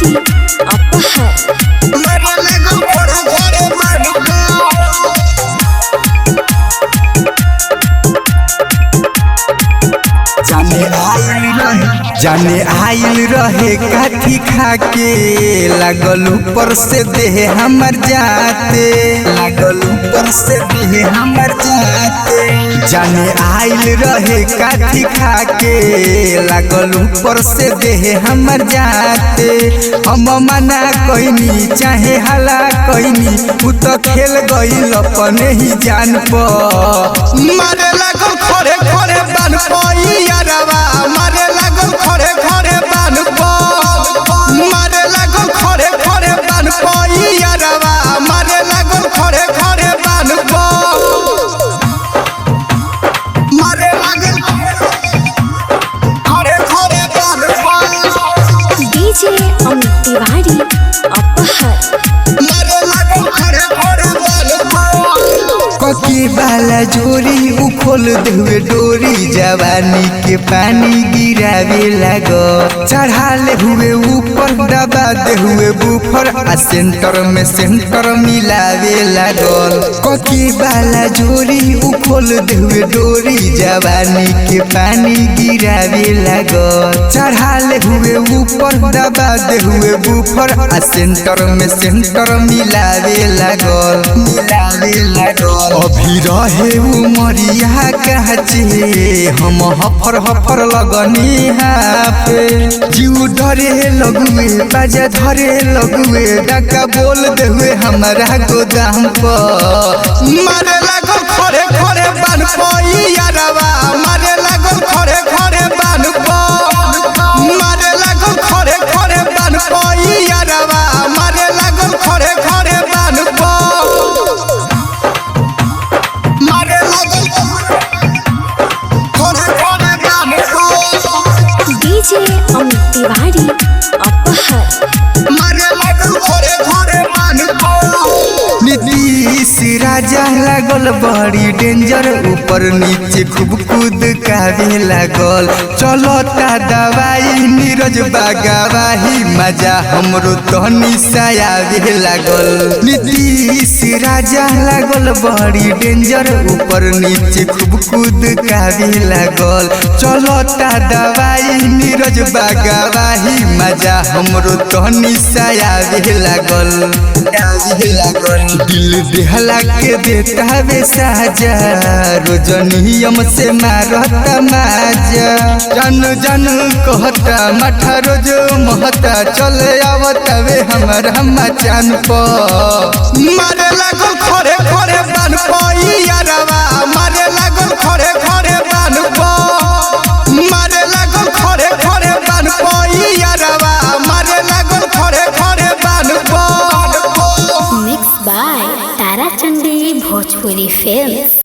तिवारी अपहर जाने आइल रहे काठी खाके लागल ऊपर से देह हमर जाते लागल ऊपर से देह हमर जाते जाने आइल रहे काठी खाके लागल ऊपर से देह हमर जाते हम मना कइनी चाहे हला कइनी उ तो खेल गइल अपने ही जान पर मारे लागल खड़े खड़े बान पई यारवा मारे लागल खड़े खड़े बान मारे लागल खड़े खड़े बान पई यारवा मारे लागल खड़े खड़े बान मारे लागल खड़े खड़े बान डीजे अमित तिवारी अपहर मारे लागल खड़े खड़े बान ककी बाला जोरी उ खोल देवे डोरी जवानी के पानी गिरावे लागो चढ़ाले हुए ऊपर दबा दे हुए बुफर आ सेंटर में सेंटर मिलावे लागल ककी बाला जोरी उ खोल देवे डोरी जवानी के पानी गिरावे लागो चढ़ाले हुए ऊपर दबा दे हुए बुफर आ सेंटर में सेंटर मिलावे लागल अभी रहे उमरिया काचे हम हफर लगनी पे जीव डरे लगुए बाजा धरे लगुए डाका बोल देवे हमारा गोदाम पर मारे लागल खड़े खड़े बान पई यारवा मारे लागल खड़े खड़े बान मारे लागल खड़े खड़े बान पई यारवा मारे लागल खड़े खड़े बान मारे लागल खड़े खड़े बान डीजे अमित तिवारी अपहर मारे लागल खड़े खड़े बान नीतीश राजा लागल बड़ी डेंजर ऊपर नीचे खूब कूद कावे लागल चलता दवाई नीरज बागवाही मजा हमरो तहनी सायावे लागल नीतीश राजा लागल बड़ी डेंजर ऊपर नीचे खूब कूद कावे लागल चलता दवाई नीरज बागवाही मजा हमरो तहनी सायावे लागल दिल देहला के देता वे साजा रोज नियम से मारता माजा जन जन कहता माथा रोज महता चले आवता वे हमारा मचान पर मारे लागल खड़े खड़े बान पई यारवा मारे लागल खड़े खड़े बान मारे लागल खड़े खड़े बान पई यारवा मारे लागल खड़े खड़े बान mix by Tarachandi Bhojpuri film.